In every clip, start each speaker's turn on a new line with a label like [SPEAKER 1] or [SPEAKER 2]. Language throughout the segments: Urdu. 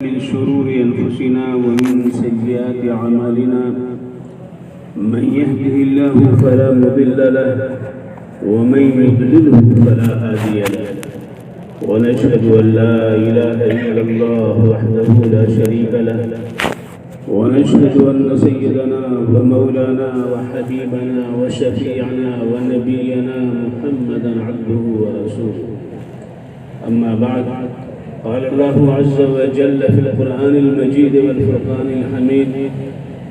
[SPEAKER 1] من شرور أنفسنا ومن سيئات أعمالنا من يهده الله فلا مضل له ومن يضلله فلا هادي له ونشهد أن لا إله إلا الله وحده لا شريك له ونشهد أن سيدنا ومولانا وحبيبنا وشفيعنا ونبينا محمدا عبده ورسوله أما بعد قال الله عز وجل في القرآن المجيد والفرقان الحميد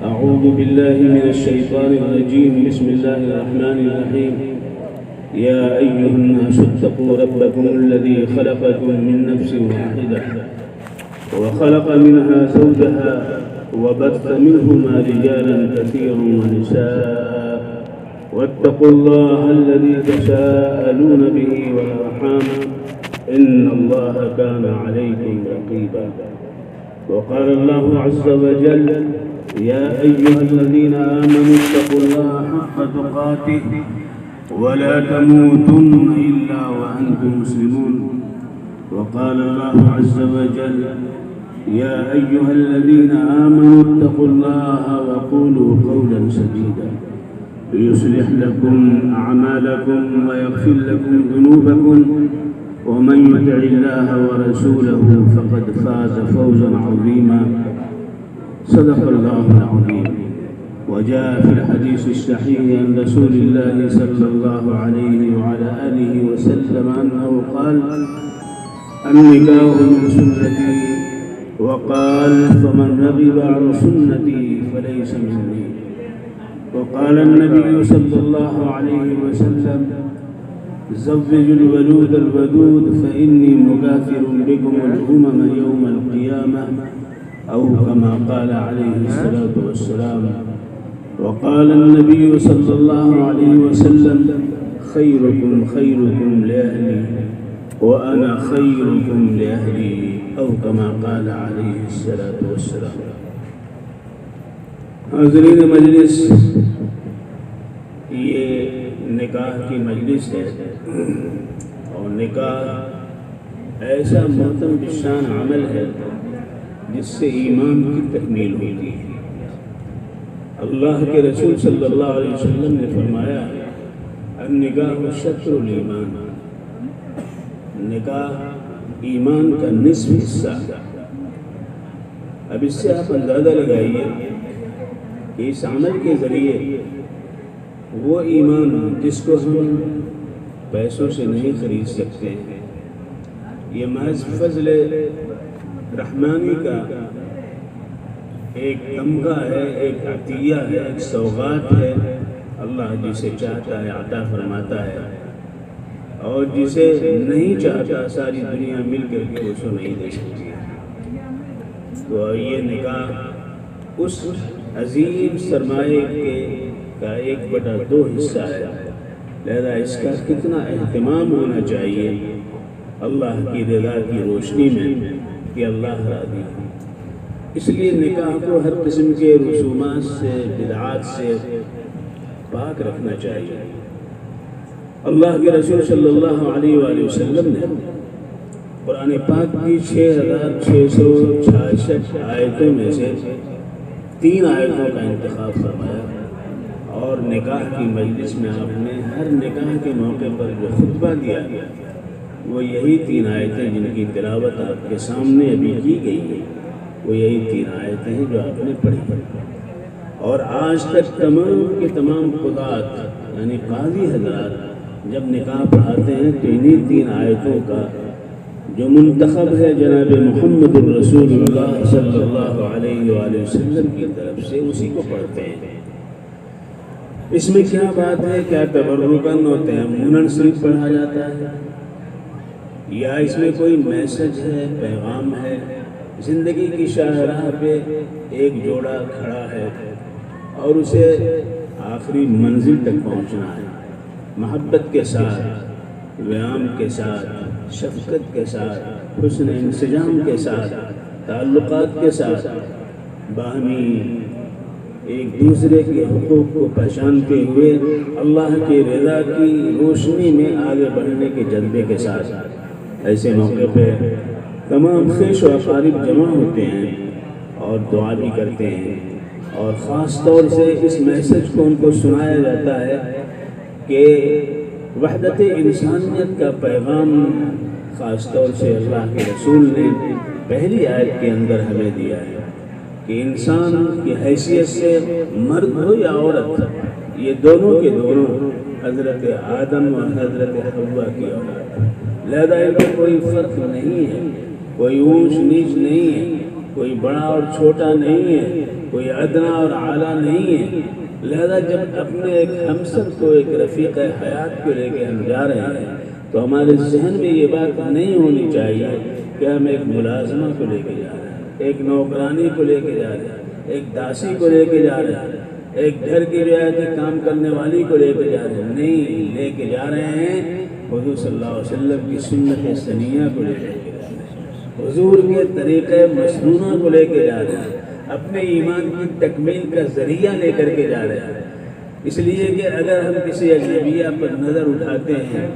[SPEAKER 1] أعوذ بالله من الشيطان الرجيم بسم الله الرحمن الرحيم يا أيها الناس اتقوا ربكم الذي خلقكم من نفس واحدة وخلق منها زوجها وبث منهما رجالا كثيرا ونساء واتقوا الله الذي تساءلون به والأرحام إن الله كان عليكم رقيبا وقال الله عز وجل يا أيها الذين آمنوا اتقوا الله حق تقاته ولا تموتن إلا وأنتم مسلمون وقال الله عز وجل يا أيها الذين آمنوا اتقوا الله وقولوا قولا سديدا يصلح لكم أعمالكم ويغفر لكم ذنوبكم ومن يطع الله ورسوله فقد فاز فوزا عظيما صدق الله العظيم وجاء في الحديث الصحيح عن رسول الله صلى الله عليه وعلى آله وسلم أنه قال النكاح من سنتي وقال فمن رغب عن سنتي فليس مني وقال النبي صلى الله عليه وسلم زوجوا الولود الودود فإني مكاثر بكم الأمم يوم القيامة أو كما قال عليه الصلاة والسلام وقال النبي صلى الله عليه وسلم خيركم خيركم لأهلي وأنا خيركم لأهلي أو كما قال عليه الصلاة والسلام. حاضرین مجلس، یہ نکاح کی مجلس ہے اور نکاح ایسا محترم بشان عمل ہے جس سے ایمان کی تکمیل ہوتی ہے. اللہ کے رسول صلی اللہ علیہ وسلم نے فرمایا النکاح شطر الایمان، نکاح ایمان کا نصف حصہ. اب اس سے آپ اندازہ لگائیے کہ اس عمل کے ذریعے وہ ایمان جس کو ہم پیسوں سے نہیں خرید سکتے ہیں، یہ محض فضل رحمانی کا ایک تمغہ ہے، ایک عطیہ ہے، ایک سوغات ہے. اللہ جسے چاہتا ہے عطا فرماتا ہے اور جسے نہیں چاہتا ساری دنیا مل کر کے اس کو نہیں دے سکتی. تو یہ نکاح اس عظیم سرمایے کا 1/2 حصہ ہے، لہذا اس کا کتنا اہتمام ہونا چاہیے اللہ کی رضا کی روشنی میں کہ اللہ راضی ہے. اس لیے نکاح کو ہر قسم کے رسومات سے بدعات سے پاک رکھنا چاہیے. اللہ کے رسول صلی اللہ علیہ وآلہ وسلم نے قرآن پاک کی 6666 آیتوں میں سے 3 آیتوں کا انتخاب فرمایا اور نکاح کی مجلس میں آپ نے ہر نکاح کے موقع پر جو خطبہ دیا وہ یہی 3 آیتیں جن کی تلاوت آپ کے سامنے ابھی کی گئی ہے، وہ یہی 3 آیتیں ہیں جو آپ نے پڑھی. اور آج تک تمام کے تمام قضات یعنی قاضی حضرات جب نکاح پڑھاتے ہیں تو انہی 3 آیتوں کا جو منتخب ہے جناب محمد الرسول اللہ صلی اللہ علیہ وآلہ وسلم کی طرف سے اسی کو پڑھتے ہیں. اس میں کیا بات ہے؟ کیا تبرکاً اور تیمناً صرف پڑھا جاتا ہے یا اس میں کوئی میسج ہے، پیغام ہے؟ زندگی کی شاہراہ پہ ایک جوڑا کھڑا ہے اور اسے آخری منزل تک پہنچنا ہے، محبت کے ساتھ، ویام کے ساتھ، شفقت کے ساتھ، حسن انسجام کے ساتھ، تعلقات کے ساتھ، باہمی ایک دوسرے کے حقوق کو پہچانتے ہوئے اللہ کی رضا کی روشنی میں آگے بڑھنے کے جذبے کے ساتھ. ایسے موقع پہ تمام خیش و اقارب جمع ہوتے ہیں اور دعا بھی کرتے ہیں، اور خاص طور سے اس میسج کو ان کو سنایا جاتا ہے کہ وحدت انسانیت کا پیغام خاص طور سے اللہ کے رسول نے پہلی آیت کے اندر ہمیں دیا ہے کہ انسان کی حیثیت سے مرد ہو یا عورت، یہ دونوں کے دونوں حضرت آدم اور حضرت حوا کی اولاد، لہذا ان میں کوئی فرق نہیں ہے، کوئی اونچ نیچ نہیں ہے، کوئی بڑا اور چھوٹا نہیں ہے، کوئی ادنا اور اعلیٰ نہیں ہے۔ لہذا جب اپنے ایک ہمسر کو، ایک رفیق حیات کو لے کے ہم جا رہے ہیں تو ہمارے ذہن میں یہ بات نہیں ہونی چاہیے کہ ہم ایک ملازمہ کو لے کے جا رہے ہیں، ایک نوکرانی کو لے کے جا رہے ہیں، ایک داسی کو لے کے جا رہے ہیں، ایک گھر کی رعایتی کام کرنے والی کو لے کے جا رہے ہیں، نہیں، لے کے جا رہے ہیں حضور صلی اللہ علیہ وسلم کی سنت سنیہ کو لے کے جا رہے ہیں، حضور کے طریقہ مسنونہ کو لے کے جا رہے ہیں، اپنے ایمان کی تکمیل کا ذریعہ لے کر کے جا رہے ہیں۔ اس لیے کہ اگر ہم کسی اجنبیہ پر نظر اٹھاتے ہیں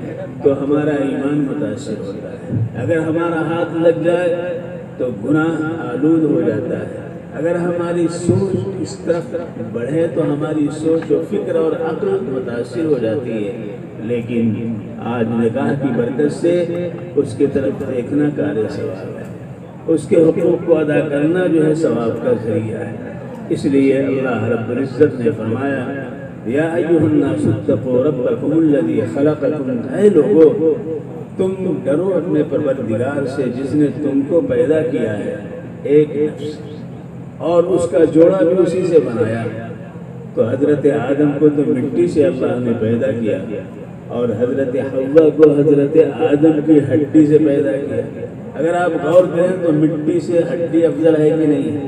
[SPEAKER 1] تو ہمارا ایمان متاثر ہوتا ہے، اگر ہمارا ہاتھ لگ جائے تو گناہ آلود ہو جاتا ہے، اگر ہماری سوچ اس طرف بڑھے تو ہماری سوچ و فکر اور عقل متاثر ہو جاتی ہے، لیکن آج نکاح کی برکت سے اس کی طرف دیکھنا کار ثواب ہے، اس کے حقوق کو ادا کرنا جو ہے ثواب کا ذریعہ ہے۔ اس لیے اللہ رب العزت نے فرمایا یا ایھا الناس اتقوا ربکم الذی خلقکم، اے لوگو تم ڈرو اپنے پروردگار سے جس نے تم کو پیدا کیا ہے ایک نفس، اور اس کا جوڑا بھی اسی سے بنایا۔ تو حضرت آدم کو تو مٹی سے اللہ نے پیدا کیا اور حضرت حوا کو حضرت آدم کی ہڈی سے پیدا کیا۔ اگر آپ غور کریں تو مٹی سے ہڈی افضل ہے کہ نہیں؟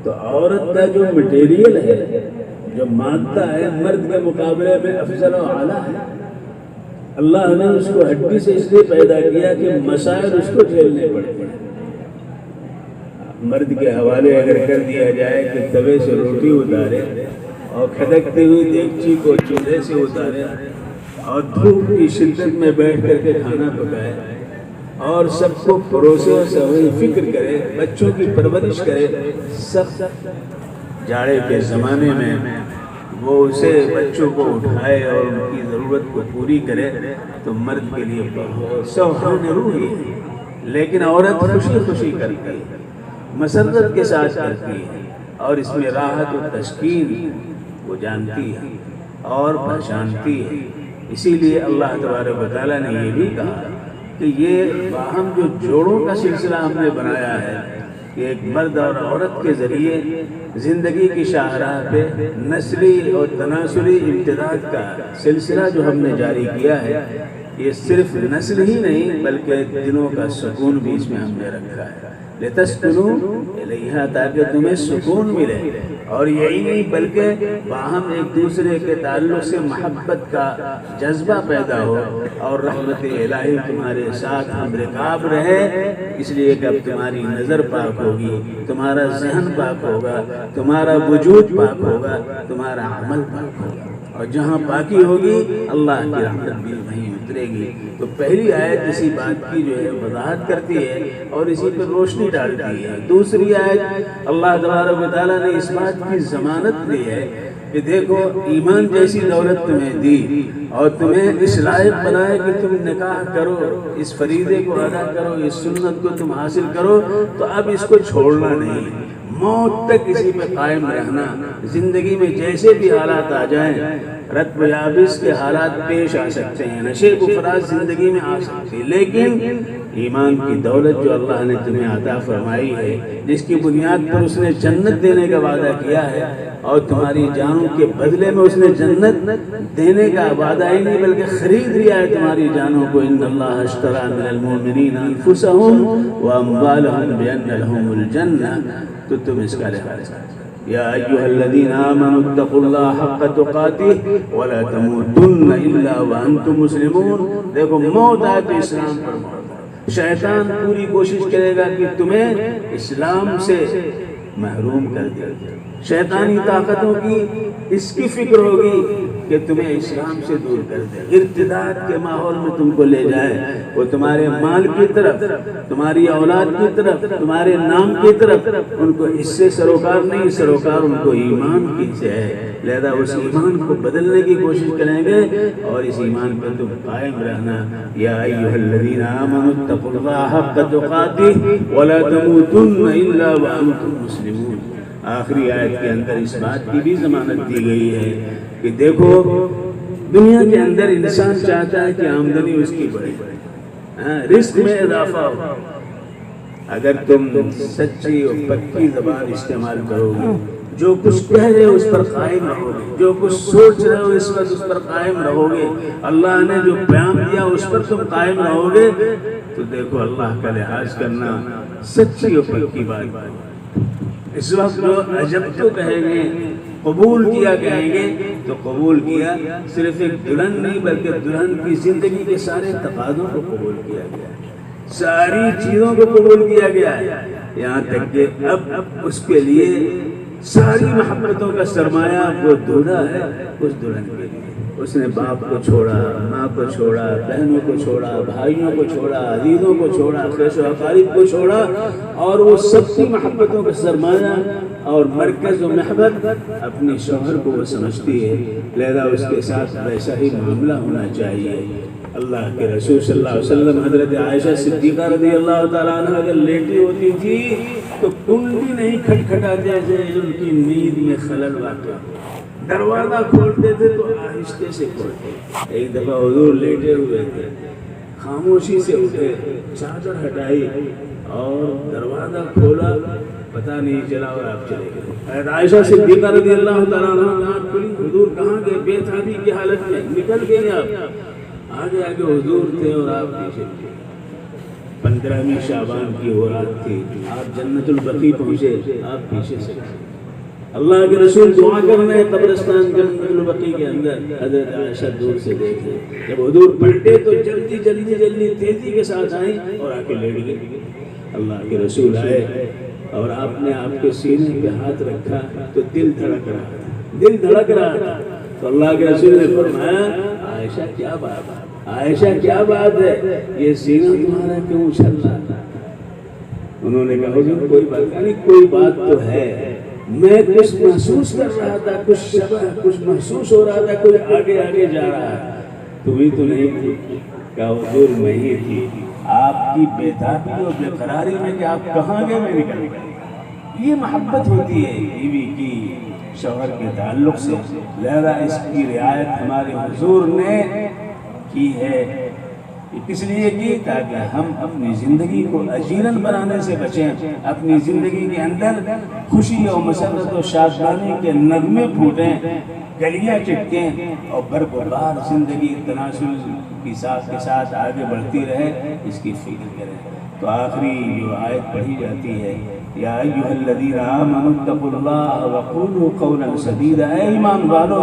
[SPEAKER 1] تو عورت کا جو مٹیریل ہے، جو مادہ ہے، مرد کے مقابلے میں افضل و اعلیٰ ہے۔ اللہ نے اس کو ہڈی سے اس لیے پیدا کیا کہ مسائل اس کو جھیلنے پڑتے ہیں۔ مرد کے حوالے اگر کر دیا جائے کہ توے سے روٹی اتارے اور کھدکتی ہوئی دیگچی کو چولہے سے اتارے اور دھوپ کی شدت میں بیٹھ کر کے کھانا پکائے اور سب کو پروسے اور صفائی فکر کرے، بچوں کی پرورش کرے، سخت جاڑے کے زمانے میں وہ اسے بچوں کو اٹھائے اور ان کی ضرورت کو پوری کرے تو مرد کے لیے بہت سوہان روح ہے، لیکن عورت خوشی خوشی کرتی ہے، مسرت کے ساتھ کرتی ہے، اور اس میں راحت و تسکین وہ جانتی ہے اور پہچانتی ہے۔ اسی لیے اللہ تبارک و تعالیٰ نے یہ بھی کہا کہ یہ باہم جو جوڑوں کا سلسلہ ہم نے بنایا ہے کہ ایک مرد اور عورت کے ذریعے زندگی کی شاہراہ پہ نسلی اور تناسلی امتداد کا سلسلہ جو ہم نے جاری کیا ہے، یہ صرف نسل ہی نہیں بلکہ دلوں کا سکون بھی اس میں ہم نے رکھا ہے، لِتَسْكُنُوا إِلَيْهَا، تاکہ تمہیں سکون ملے، اور یہی نہیں بلکہ باہم ایک دوسرے کے تعلق سے محبت کا جذبہ پیدا ہو اور رحمت الہی تمہارے ساتھ ہم رکاب رہے، اس لیے کہ اب تمہاری نظر پاک ہوگی، تمہارا ذہن پاک ہوگا، تمہارا وجود پاک ہوگا، تمہارا عمل پاک ہوگا، اور جہاں پاکی ہوگی اللہ کی رحمت بھی وہیں اترے گی۔ تو پہلی آیت اسی بات کی جو ہے وضاحت کرتی ہے اور اسی پر روشنی ڈالتی ہے۔ دوسری آیت اللہ تبارک و تعالیٰ نے اس بات کی ضمانت دی ہے کہ دیکھو ایمان جیسی دولت تمہیں دی اور تمہیں اس لائق بنائے کہ تم نکاح کرو، اس فریضے کو ادا کرو، اس سنت کو تم حاصل کرو، تو اب اس کو چھوڑنا نہیں، موت تک اسی پہ قائم رہنا۔ زندگی میں جیسے بھی حالات آ جائیں، رطب و یابس کے حالات پیش آ سکتے ہیں، نشے و فراز زندگی میں آ سکتے ہیں، لیکن ایمان کی دولت جو اللہ نے تمہیں عطا فرمائی ہے، جس کی بنیاد پر اس نے جنت دینے کا وعدہ کیا ہے، اور تمہاری جانوں کے بدلے میں اس نے جنت دینے کا وعدہ ہی نہیں بلکہ خرید لیا ہے تمہاری جانوں کو۔ ان اللہ اشتری من المؤمنین انفسهم واموالهم بان لهم الجنہ، تو تم اس کا لحاظ کرو۔ یا ایھا الذین آمنوا اتقوا اللہ حق تقاتہ ولا تموتن الا وانتم مسلمون۔ دیکھو موت آئے تو اسلام پر موت۔ شیطان پوری کوشش کرے گا کہ تمہیں اسلام سے محروم کر دیا. شیطانی طاقتوں کی اس کی فکر ہوگی کہ تمہیں اسلام سے دور کر دے, ارتداد کے ماحول میں تم کو لے جائے. وہ تمہارے مال کی طرف, تمہاری اولاد کی طرف, تمہارے نام کی طرف, ان کو اس سے سروکار نہیں, سروکار ان کو ایمان کی سے ہے. لہذا اس ایمان کو بدلنے کی کوشش کریں گے اور اس ایمان پہ تم قائم رہنا. یا ایھا الذین آمنوا اتقوا اللہ حق تقاتہ ولا تموتن الا وانتم مسلمون. آخری آیت کے اندر اس بات کی بھی ضمانت دی گئی ہے کہ دیکھو دنیا کے اندر انسان چاہتا ہے کہ آمدنی اس کی بڑھے, رزق میں اضافہ ہو. اگر تم سچی اور پکی زبان استعمال کرو گے, جو کچھ کہہ رہے ہو اس پر قائم رہو گے, جو کچھ سوچ رہے ہو اس وقت اس پر قائم رہو گے, اللہ نے جو پیام دیا اس پر تم قائم رہو گے, تو دیکھو اللہ کا لحاظ کرنا سچی اور پکی بات. اس وقت جو عجب تو کہیں گے, قبول کیا کہیں گے, تو قبول کیا صرف ایک دلہن نہیں بلکہ دلہن کی زندگی کے سارے تقاضوں کو قبول کیا گیا, ساری چیزوں کو قبول کیا گیا ہے. یہاں تک کہ اب اس کے لیے ساری محبتوں کا سرمایہ وہ دولہا ہے اس دلہن کے لیے. اس نے باپ کو چھوڑا, ماں کو چھوڑا, بہنوں کو چھوڑا, بھائیوں کو چھوڑا, عزیزوں کو چھوڑا, خیش و اقارب کو چھوڑا, اور وہ سب کی محبتوں کا سرمایہ اور مرکز و محبت اپنی شوہر کو وہ سمجھتی ہے. لہذا اس کے ساتھ ویسا ہی معاملہ ہونا چاہیے. اللہ کے رسول صلی اللہ علیہ وسلم حضرت عائشہ صدیقہ رضی اللہ تعالیٰ عنہ اگر لیٹی ہوتی تھی تو کنڈی نہیں کھٹکھٹاتے تھے, ان کی نیند میں خلل واقع. دروازہ کھولتے تھے تو آہستہ سے کھولتے. ایک دفعہ حضور لیٹے ہوئے تھے, خاموشی سے اٹھے, چادر ہٹائی اور دروازہ کھولا, پتہ نہیں چلا اور آپ چلے گئے. عائشہ صدیقہ رضی اللہ تعالیٰ عنہ آنکھ کھلی, حضور کہاں گئے؟ بے تابی کی حالت میں نکل گئے آپ. آگے آگے حضور تھے اور آپ پیچھے تھے. 15ویں شعبان کی وہ رات تھی, آپ جنت البقیع پہنچے, آپ پیچھے سے. اللہ کے رسول دعا کر رہے ہیں قبرستان جنت البقیع کے اندر, حضرت عائشہ دور سے دیکھیں. جب حضور پلٹے تو جلدی جلدی جلدی تیزی کے ساتھ آئیں اور آ کے لیٹ گئے. اللہ کے رسول آئے اور آپ نے آپ کے سینے پہ ہاتھ رکھا تو دل دھڑک رہا تھا, دل دھڑک رہا تھا. تو اللہ کے رسول نے فرمایا, عائشہ کیا بات ہے, عائشہ کیا بات ہے, یہ سینہ تمہارا کیوں اچھل رہا تھا؟ انہوں نے کہا حضور کوئی بات نہیں, کوئی بات تو ہے, میں کچھ محسوس کر رہا تھا, کچھ شبہ کچھ محسوس ہو رہا تھا, کوئی آگے آگے جا رہا ہے. تمہیں تو نہیں تھی. کہا حضور میں ہی تھی. آپ کی بے تابی اور بے قراری میں کہ آپ کہاں گئے میں نکل گیا. یہ محبت ہوتی ہے بیوی کی شوہر کے تعلق سے. لہذا اس کی رعایت ہمارے حضور نے کی ہے. اس لیے کی تاکہ ہم اپنی زندگی کو اجیرن بنانے سے بچیں, اپنی زندگی کے اندر خوشی اور مسرت و شادمانی کے نغمے پھوٹیں, گلیاں چٹکیں اور برقرار زندگی تناسل کے ساتھ آگے بڑھتی رہے, اس کی فکر کریں. تو آخری جو آیت پڑھی جاتی ہے, یا ایھا الذین آمنوا اتقوا اللہ وقولوا قولا سدیدا, اے ایمان والو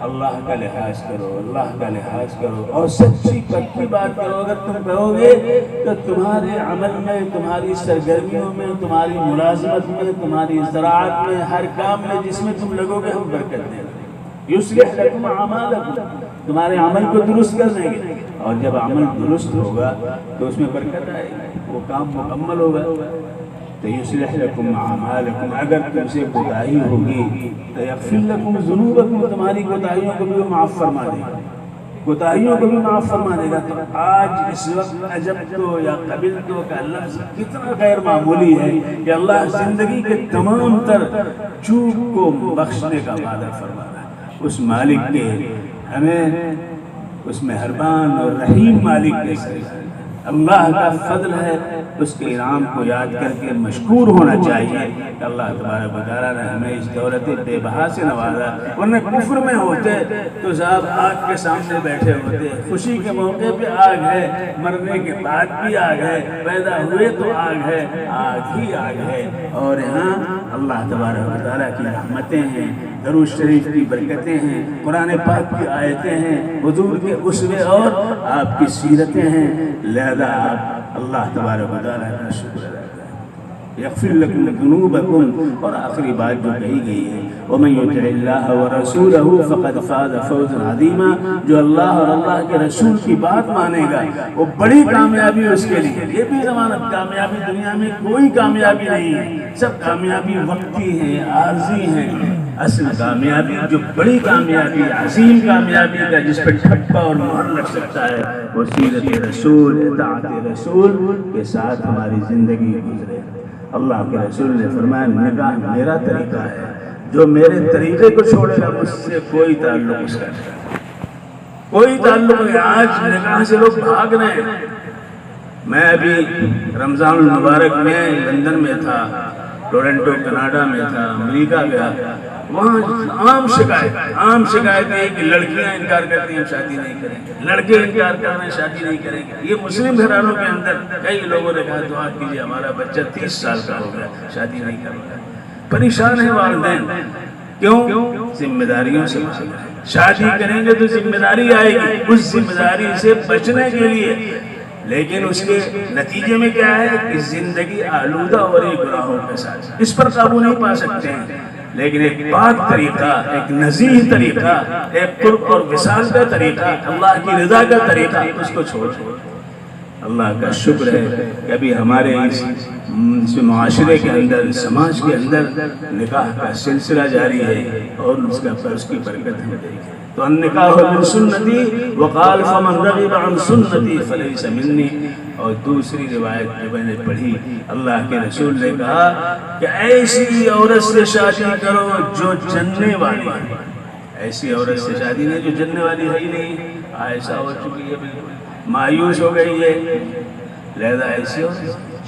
[SPEAKER 1] اللہ کا لحاظ کرو, اللہ کا لحاظ کرو اور سچی پکی بات کرو. اگر تم کہو گے تو تمہارے عمل میں, تمہاری سرگرمیوں میں, تمہاری ملازمت میں, تمہاری زراعت میں, ہر کام میں جس میں تم لگو گے ہم برکت دیں گے. یصلح لکم اعمالکم, تمہارے عمل کو درست کر دیں گے, اور جب عمل درست ہوگا تو اس میں برکت آئے گی, وہ کام مکمل ہوگا. تو یصلح لکم اعمالکم, اگر تم سے کوتاہی ہوگی تو یغفر لکم ذنوبکم, تمہاری کوتاہیوں کو بھی معاف فرما دے گا, کوتاہیوں کو بھی معاف فرما دے گا. تو آج اس وقت عجبتو یا قبلتو کا لفظ کتنا غیر معمولی ہے کہ اللہ زندگی کے تمام تر چوک کو بخشنے کا وعدہ فرما رہا ہے. اس مالک کے, ہمیں اس مہربان اور رحیم مالک کے ساتھ اللہ کا فضل ہے, اس کے انعام کو یاد کر کے مشکور ہونا چاہیے کہ اللہ تبارک و تعالیٰ نے ہمیں اس دولت بے بہا سے نوازا. ورنہ کفر میں ہوتے تو صاحب آگ کے سامنے بیٹھے ہوتے, خوشی کے موقع پہ آگ ہے, مرنے کے بعد بھی آگ ہے, پیدا ہوئے تو آگ ہے, آگ ہی آگ ہے. اور یہاں اللہ تبارک و تعالیٰ کی رحمتیں ہیں, درود شریف کی برکتیں ہیں, قرآن پاک کی آیتیں ہیں, حضور کے اسوے اور آپ کی سیرتیں ہیں. لہذا آپ اللہ تبارک و تعالیٰ کا شکر ادا کریں. یغفر لکم ذنوبکم، اور آخری بات جو کہی گئی ہے ومن یطع اللہ ورسولہ فقد فاز فوزا عظیما، جو اللہ اور اللہ کے رسول کی بات مانے گا وہ بڑی کامیابی اس کے لیے۔ یہ بھی ضمانت، کامیابی دنیا میں کوئی کامیابی نہیں ہے، سب کامیابی وقتی ہیں، عارضی ہیں۔ اصل کامیابی جو بڑی کامیابی، عظیم کامیابی کا جس پر ٹھپا اور مہر لگ سکتا ہے، وہ سیرت رسول، اطاعت رسول کے ساتھ ہماری زندگی گزرے۔ اللہ کے رسول نے فرمایا نکاح میرا طریقہ ہے، جو میرے طریقے کو چھوڑے گا مجھ سے کوئی تعلق اس کا نہیں، کوئی تعلق نہیں۔ آج نکاح سے لوگ بھاگ رہے ہیں۔ میں ابھی رمضان المبارک میں لندن میں تھا، ٹورنٹو کینیڈا میں تھا، امریکہ گیا، وہاں عام شکایت ہے کہ لڑکیاں انکار کرتی ہیں شادی نہیں کریں گے، لڑکے انکار کر رہے ہیں شادی نہیں کریں گے۔ یہ مسلم گھرانوں کے اندر کئی لوگوں نے کہا دعا کیجیے ہمارا بچہ 30 سال کا ہو گیا شادی نہیں کر رہا ہے۔ پریشان ہے والدین، کیوں؟ ذمہ داریوں سے بھاگ رہے ہیں۔ شادی کریں گے تو ذمہ داری آئے گی، اس ذمہ داری سے بچنے کے لیے، لیکن اس کے نتیجے میں کیا ہے کہ زندگی آلودہ اور ایک گناہوں کے ساتھ، اس پر قابو نہیں پا سکتے ہیں۔ لیکن ایک پاک طریقہ، ایک نزیہ طریقہ، ایک قرب اور وصال کا طریقہ، اللہ کی رضا کا طریقہ، اس کو چھوڑ۔ اللہ کا شکر ہے کہ ابھی ہمارے اس معاشرے کے اندر، سماج کے اندر نکاح کا سلسلہ جاری ہے، اور اس کی برکت ہم دیکھیں تو النکاح من سنتی وقال فمن رغب عن سنتی فلیس منی۔ اور دوسری روایت جو میں نے پڑھی، اللہ کے رسول نے کہا کہ ایسی عورت سے شادی کرو جو جننے والی ہے۔ ایسی عورت سے شادی نہیں جو جننے والی ہے ہی نہیں، ایسا ہو چکی ہے، بالکل مایوس ہو گئی ہے، لہذا ایسی عورت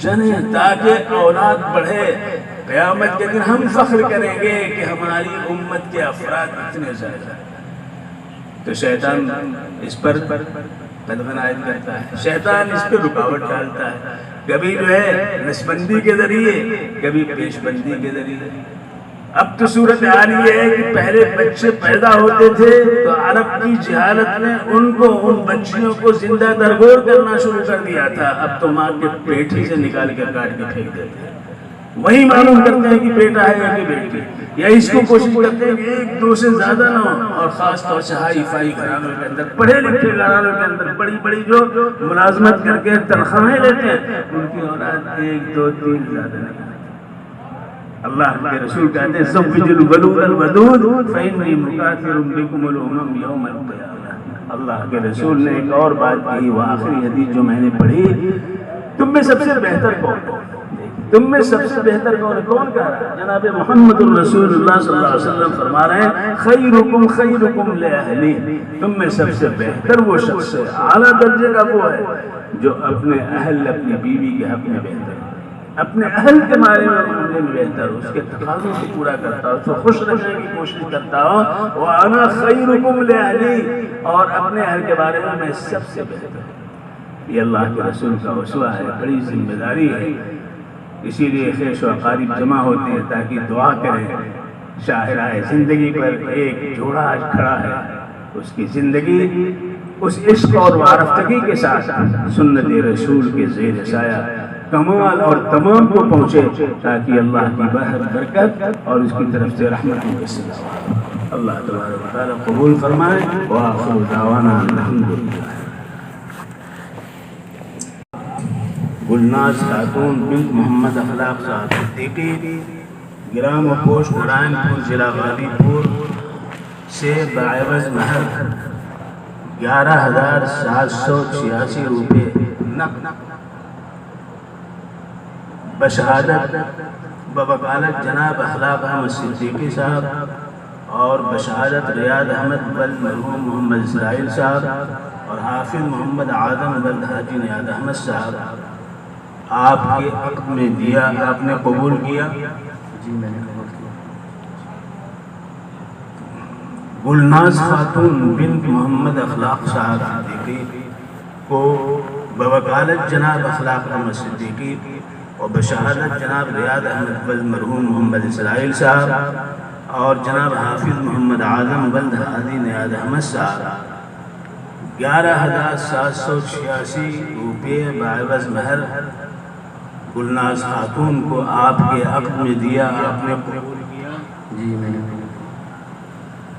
[SPEAKER 1] جنے تاکہ اولاد بڑھے، قیامت کے دن ہم فخر کریں گے کہ ہماری امت کے افراد اتنے زیادہ۔ تو شیطان اس پر قدغن عائد کرتا ہے، شیطان اس پہ رکاوٹ ڈالتا ہے، کبھی جو ہے نسبندی کے ذریعے، کبھی پیش بندی کے ذریعے۔ اب تو صورتحال یہ ہے کہ پہلے بچے پیدا ہوتے تھے تو عرب کی جہالت نے ان بچیوں کو زندہ درگور کرنا شروع کر دیا تھا۔ اب تو ماں کے پیٹ ہی سے نکال کے کاٹ کے پھینک دیتے ہیں، وہی معلوم کرتے ہیں کہ بیٹا ہے یا کہ بیٹی، یا اس کو کوشش کرتے ہیں کہ ایک دو سے زیادہ نہ ہو۔ اور خاص طور سے ہائی فائی گھرانوں کے اندر، پڑھے لکھے گھرانوں کے اندر، بڑی بڑی جو ملازمت کر کے تنخواہیں لیتے ہیں، ان کی اولاد 1 2 3 زیادہ نہیں۔ اللہ کے رسول کہتے ہیں زوج الولود الودود فإنی مکاثر بکم الامم یوم القیامہ۔ اللہ کے رسول نے ایک اور بات کہی، وہ آخری حدیث جو میں نے پڑھی، تم میں سب سے بہتر کون ہے؟ تم میں سب سے بہتر کون ہے؟ کون کہہ رہا ہے؟ جناب محمد الرسول اللہ صلی اللہ علیہ وسلم فرما رہے ہیں خیرکم خیرکم لأہلی، تم میں سب سے بہتر وہ شخص ہے، اعلیٰ درجے کا وہ ہے جو اپنے اہل، اپنی بیوی کے حق میں بہتر ہے، اپنے اہل کے بارے میں بہتر، اس کے تقاضوں کو پورا کرتا ہو، اس کو خوش رکھنے کی کوشش کرتا ہو۔ وَأَنَا خَيْرُكُمْ لِأَهْلِي، اور اپنے اہل کے بارے میں سب سے بہتر ہوں۔ یہ اللہ کے رسول کا اسوہ ہے، بڑی ذمہ داری ہے۔ اسی لیے خیش و اقارب جمع ہوتے ہیں تاکہ دعا کریں۔ شاہراہ زندگی پر ایک جوڑا آج کھڑا ہے، اس کی زندگی اس عشق اور وارفتگی کے ساتھ سنت رسول کے زیر سایہ کمال اور تمام کو پہنچے، تاکہ اللہ کی برکت اور اس کی طرف سے رحمت کے سلسلہ اللہ تبارک و تعالی قبول فرمائے۔ وآخر دعوانا الحمدللہ۔ گلناز خاتون بنت محمد اخلاق صاحب صدیقی، گرام و پوسٹ نارائن پور، ضلع غازی پور سے بعوض مہر 11,786 روپے نقد بشہادت بوکالت جناب اخلاق احمد صدیقی صاحب اور بشہادت ریاض احمد ولد مرحوم محمد اسرائیل صاحب اور حافظ محمد آدم ولد حاجی نیاز احمد صاحب آپ کے عقد میں دیا، آپ نے قبول کیا؟ جی میں نے قبول کیا۔ گلناز خاتون بنت محمد اخلاق صاحب صدیقی کو بوکالت جناب اخلاق احمد صدیقی اور بشہادت جناب ریاض احمد ولد مرحوم محمد اسرائیل صاحب اور جناب حافظ محمد اعظم ولد حاجی نیاز احمد صاحب 11,786 روپے بعوض مہر گلناز خاتون کو آپ کے عقد میں دیا، آپ نے قبول کیا؟ جی میں نے۔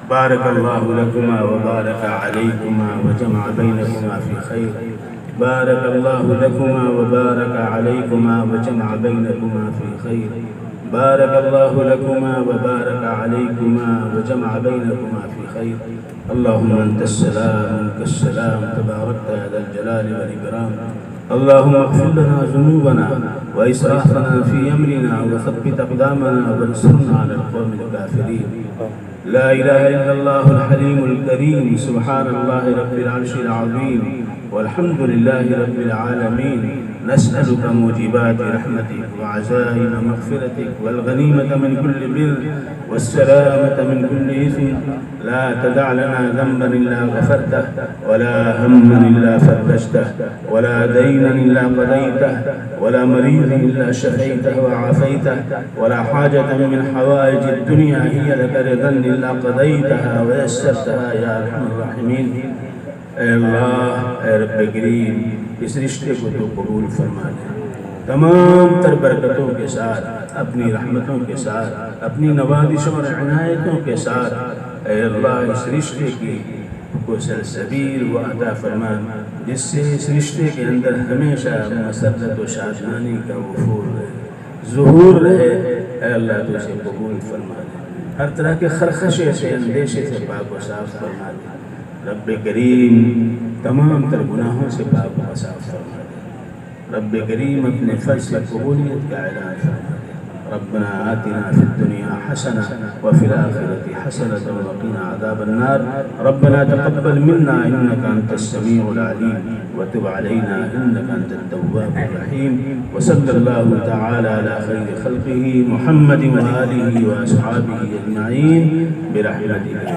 [SPEAKER 1] بارک اللہ لکما وبارک علیکما وجمع بینکما فی خیر۔ بارک اللہ لکما وبارک علیکما وجمع بینکما فی خیر۔ بارک اللہ لکما وبارک علیکما وجمع بینکما فی خیر۔ اللہم انت السلام منک السلام تبارکت یا ذا الجلال والاکرام۔ اللہم اغفر لنا ذنوبنا واسرافنا فی امرنا وثبت اقدامنا وانصرنا علی القوم الکافرین۔ لا الہ الا اللہ الحلیم الکریم، سبحان اللہ رب العرش العظیم، والحمد للہ رب العالمین۔ نسألك موجبات رحمتك وعزائم مغفرتك والغنيمة من كل بر والسلامة من كل إثم، لا تدع لنا ذنبا إلا غفرته ولا هما إلا فرجته ولا دينا إلا قضيته ولا مريضا إلا شفيته وعافيته ولا حاجة من حوائج الدنيا هي لك رضا إلا قضيتها ويسرتها يا أرحم الراحمين۔ اے اللہ، اے رب کریم، اس رشتے کو تو قبول فرما لے، تمام تر برکتوں کے ساتھ، اپنی رحمتوں کے ساتھ، اپنی نوازشوں اور عنایتوں کے ساتھ۔ اے اللہ، اس رشتے کی کو سلسبیل و عطا فرما، جس سے اس رشتے کے اندر ہمیشہ مسرت و شادمانی کا وفور رہے، ظہور رہے۔ اے اللہ، تو اسے قبول فرما لے، ہر طرح کے خرخشے سے، اندیشے سے پاک و صاف فرما لے۔ رب کریم، تمام تر گناہوں سے پاک و صاف فرما دے۔ رب کریم، اپنے فضل سے قبولیت کا اعلان فرما دے۔ ربنا آتنا فی الدنیا حسنہ وفی الآخرۃ حسنۃ وقنا عذاب النار۔ ربنا تقبل منا انک انت السمیع العلیم وتب علینا انک انت التواب الرحیم۔ وصلی اللہ تعالی علی خیر خلقہ محمد وآلہ واصحابہ اجمعین برحمتک۔